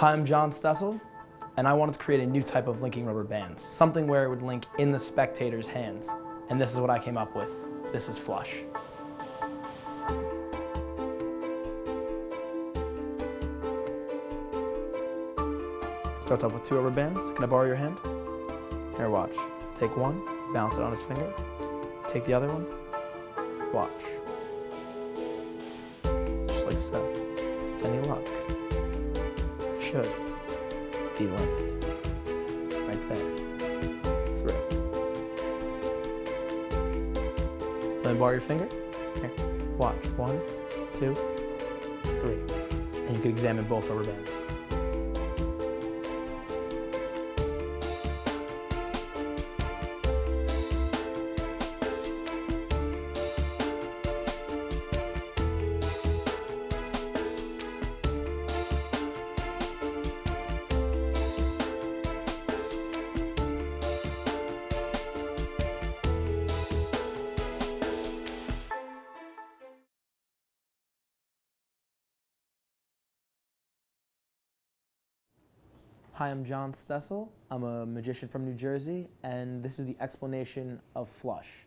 Hi, I'm John Stessel, and I wanted to create a new type of linking rubber bands, something where it would link in the spectator's hands. And this is what I came up with. This is Flush. Starts off with 2 rubber bands. Can I borrow your hand? Here, watch. Take one, bounce it on his finger. Take the other one, watch. Just like so. With any luck, should be linked. Right there. Through. Let me borrow your finger. Here, watch. 1, 2, 3. And you can examine both rubber bands. Hi, I'm John Stessel. I'm a magician from New Jersey, and this is the explanation of Flush.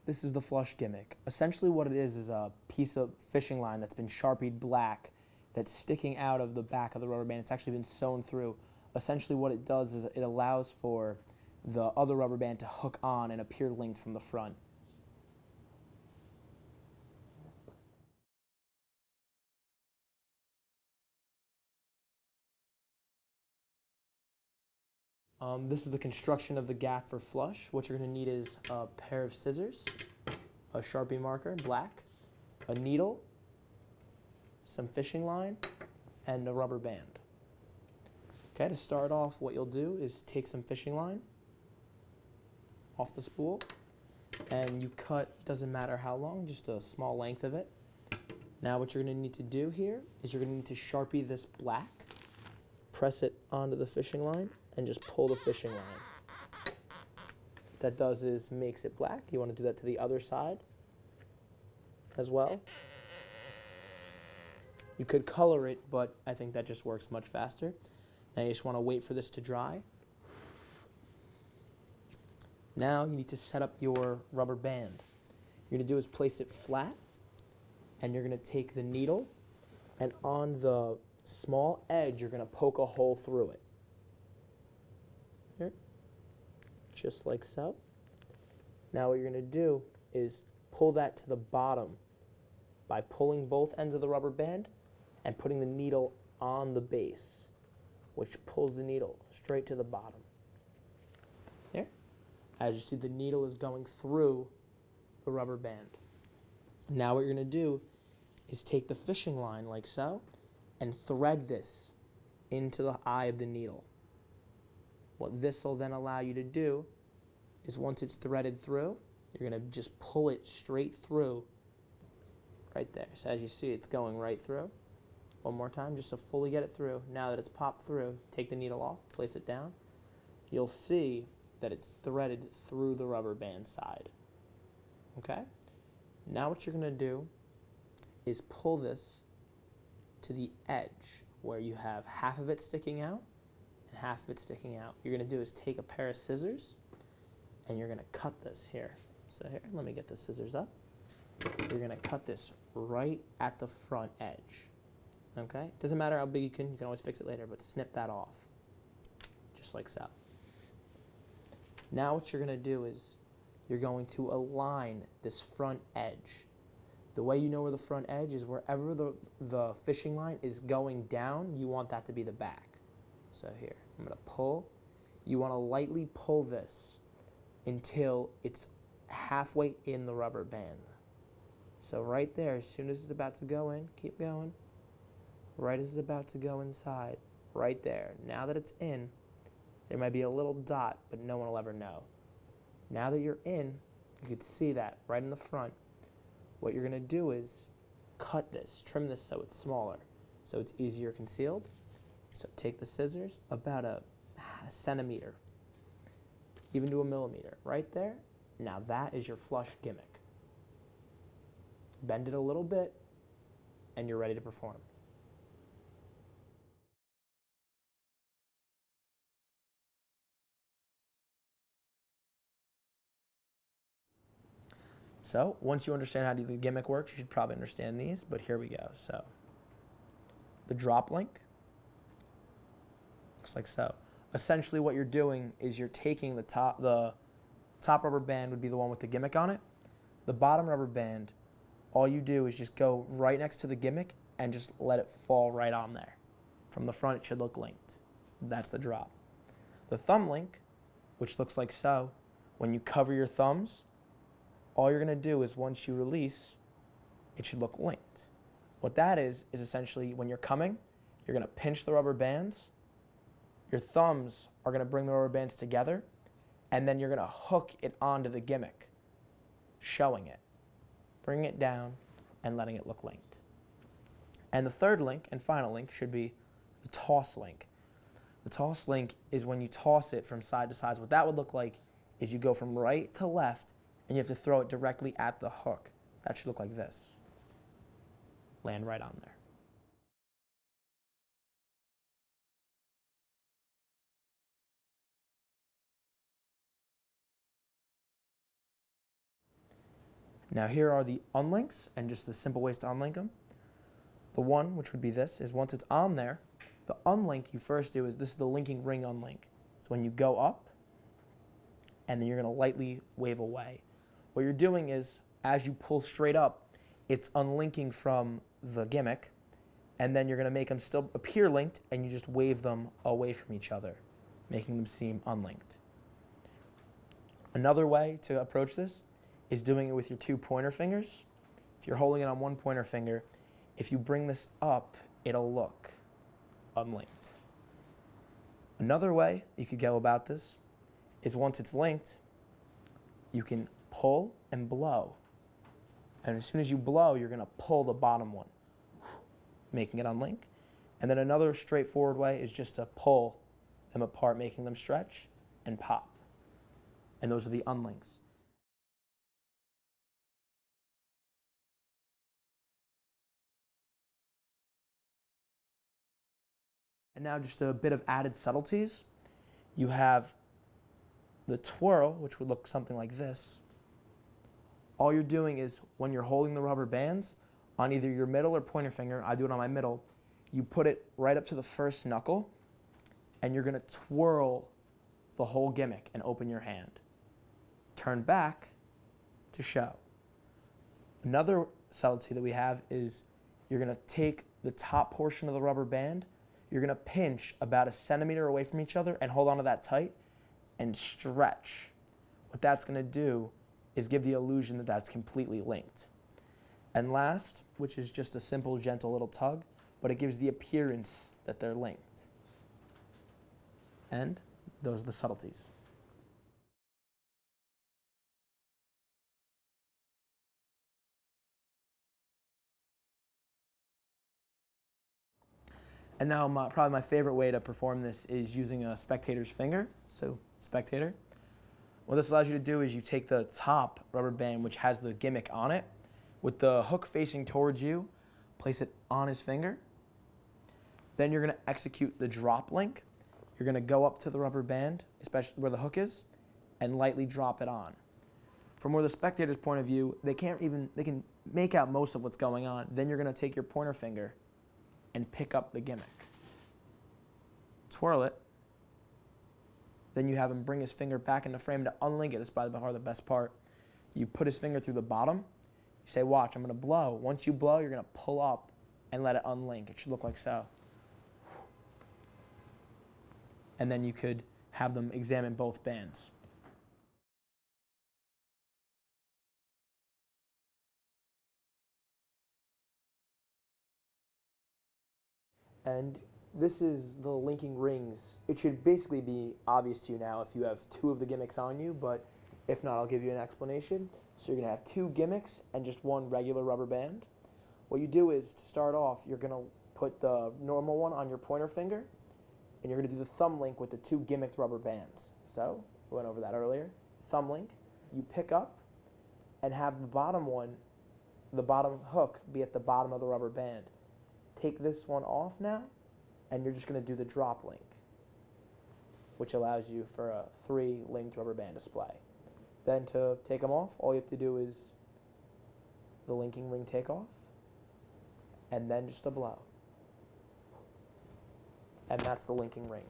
This is the Flush gimmick. Essentially what it is a piece of fishing line that's been Sharpied black that's sticking out of the back of the rubber band. It's actually been sewn through. Essentially what it does is it allows for the other rubber band to hook on and appear linked from the front. This is the construction of the gaff for Flush. What you're going to need is a pair of scissors, a Sharpie marker, black, a needle, some fishing line, and a rubber band. Okay, to start off, what you'll do is take some fishing line off the spool, and you cut, doesn't matter how long, just a small length of it. Now what you're going to need to do here is you're going to need to Sharpie this black, press it onto the fishing line, and just pull the fishing line. What that does is makes it black. You want to do that to the other side as well. You could color it, but I think that just works much faster. Now you just want to wait for this to dry. Now you need to set up your rubber band. What you're going to do is place it flat, and you're going to take the needle, and on the small edge, you're going to poke a hole through it. Here, just like so. Now what you're going to do is pull that to the bottom by pulling both ends of the rubber band and putting the needle on the base, which pulls the needle straight to the bottom. Here. As you see, the needle is going through the rubber band. Now what you're going to do is take the fishing line like so and thread this into the eye of the needle. What this will then allow you to do is once it's threaded through, you're going to just pull it straight through right there. So as you see, it's going right through. One more time, just to fully get it through. Now that it's popped through, take the needle off, place it down. You'll see that it's threaded through the rubber band side. Okay? Now what you're going to do is pull this to the edge where you have half of it sticking out and half of it sticking out. What you're going to do is take a pair of scissors and you're going to cut this here. So here, let me get the scissors up. You're going to cut this right at the front edge. Okay? Doesn't matter how big you can always fix it later, but snip that off. Just like so. Now what you're going to do is you're going to align this front edge. The way you know where the front edge is, wherever the fishing line is going down, you want that to be the back. So here, I'm going to pull. You want to lightly pull this until it's halfway in the rubber band. So right there, as soon as it's about to go in, keep going. Right as it's about to go inside, right there. Now that it's in, there might be a little dot, but no one will ever know. Now that you're in, you can see that right in the front. What you're going to do is cut this, trim this so it's smaller, so it's easier concealed. So take the scissors, about a centimeter, even to a millimeter, right there. Now that is your Flush gimmick. bend it a little bit, and you're ready to perform. So once you understand how the gimmick works, you should probably understand these, but here we go. So the drop link looks like so. Essentially what you're doing is you're taking the top rubber band would be the one with the gimmick on it. The bottom rubber band, all you do is just go right next to the gimmick and just let it fall right on there. From the front, it should look linked. That's the drop. The thumb link, which looks like so, when you cover your thumbs, all you're going to do is once you release, it should look linked. What that is essentially when you're coming, you're going to pinch the rubber bands, your thumbs are going to bring the rubber bands together, and then you're going to hook it onto the gimmick, showing it, bringing it down, and letting it look linked. And the third link and final link should be the toss link. The toss link is when you toss it from side to side. So what that would look like is you go from right to left, and you have to throw it directly at the hook. That should look like this. Land right on there. Now here are the unlinks and just the simple ways to unlink them. The one, which would be this, is once it's on there, the unlink you first do is this is the linking ring unlink. So when you go up, and then you're going to lightly wave away. What you're doing is, as you pull straight up, it's unlinking from the gimmick, and then you're going to make them still appear linked, and you just wave them away from each other, making them seem unlinked. Another way to approach this is doing it with your 2 pointer fingers. If you're holding it on 1 pointer finger, if you bring this up, it'll look unlinked. Another way you could go about this is once it's linked, you can pull and blow. And as soon as you blow, you're going to pull the bottom one, making it unlink. And then another straightforward way is just to pull them apart, making them stretch and pop. And those are the unlinks. And now just a bit of added subtleties. You have the twirl, which would look something like this. All you're doing is when you're holding the rubber bands on either your middle or pointer finger, I do it on my middle, you put it right up to the first knuckle, and you're going to twirl the whole gimmick and open your hand. Turn back to show. Another subtlety that we have is you're going to take the top portion of the rubber band, you're going to pinch about 1 centimeter away from each other and hold on to that tight and stretch. What that's going to do is give the illusion that that's completely linked. And last, which is just a simple, gentle little tug, but it gives the appearance that they're linked. And those are the subtleties. And now probably my favorite way to perform this is using a spectator's finger. So spectator. What this allows you to do is you take the top rubber band, which has the gimmick on it, with the hook facing towards you, place it on his finger. Then you're going to execute the drop link. You're going to go up to the rubber band, especially where the hook is, and lightly drop it on. From where the spectator's point of view, they can make out most of what's going on. Then you're going to take your pointer finger and pick up the gimmick. Twirl it. Then you have him bring his finger back in the frame to unlink it. This is by far the best part. You put his finger through the bottom. You say, watch, I'm going to blow. Once you blow, you're going to pull up and let it unlink. It should look like so. And then you could have them examine both bands. And this is the linking rings. It should basically be obvious to you now if you have 2 of the gimmicks on you, but if not, I'll give you an explanation. So you're going to have 2 gimmicks and just 1 regular rubber band. What you do is, to start off, you're going to put the normal one on your pointer finger, and you're going to do the thumb link with the 2 gimmicked rubber bands. So, we went over that earlier. Thumb link. You pick up and have the bottom one, the bottom hook be at the bottom of the rubber band. Take this one off now, and you're just going to do the drop link, which allows you for a 3-linked rubber band display. Then to take them off, all you have to do is the linking ring takeoff, and then just a blow. And that's the linking rings.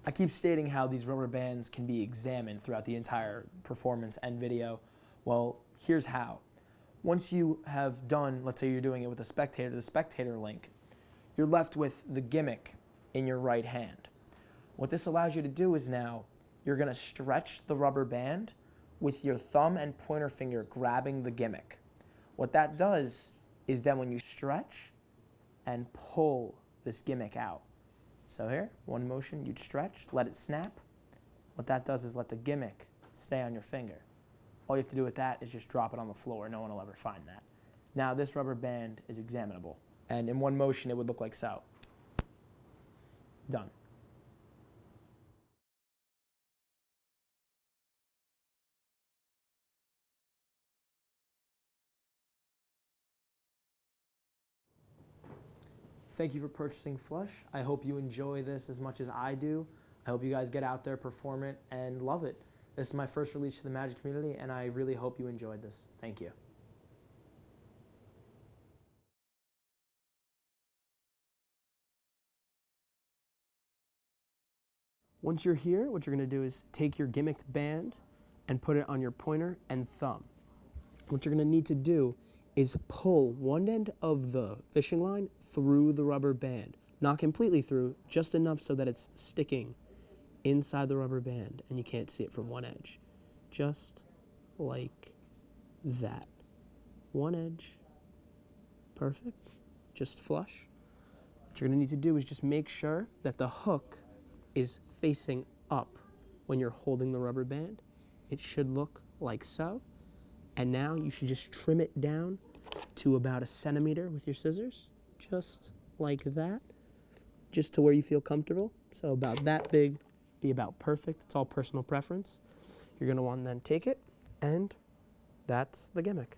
I keep stating how these rubber bands can be examined throughout the entire performance and video. Well, here's how. Once you have done, let's say you're doing it with the spectator link, you're left with the gimmick in your right hand. What this allows you to do is now you're going to stretch the rubber band with your thumb and pointer finger grabbing the gimmick. What that does is then when you stretch and pull this gimmick out. So here, one motion, you'd stretch, let it snap. What that does is let the gimmick stay on your finger. All you have to do with that is just drop it on the floor. No one will ever find that. Now this rubber band is examinable. And in one motion, it would look like so. Done. Thank you for purchasing Flush. I hope you enjoy this as much as I do. I hope you guys get out there, perform it, and love it. This is my first release to the Magic community, and I really hope you enjoyed this. Thank you. Once you're here, what you're going to do is take your gimmicked band and put it on your pointer and thumb. What you're going to need to do is pull one end of the fishing line through the rubber band. Not completely through, just enough so that it's sticking inside the rubber band and you can't see it from one edge. Just like that. One edge. Perfect. Just flush. What you're going to need to do is just make sure that the hook is facing up when you're holding the rubber band. It should look like so. And now you should just trim it down to about 1 centimeter with your scissors, just like that, just to where you feel comfortable. So about that big, be about perfect. It's all personal preference. You're going to want to then take it, and that's the gimmick.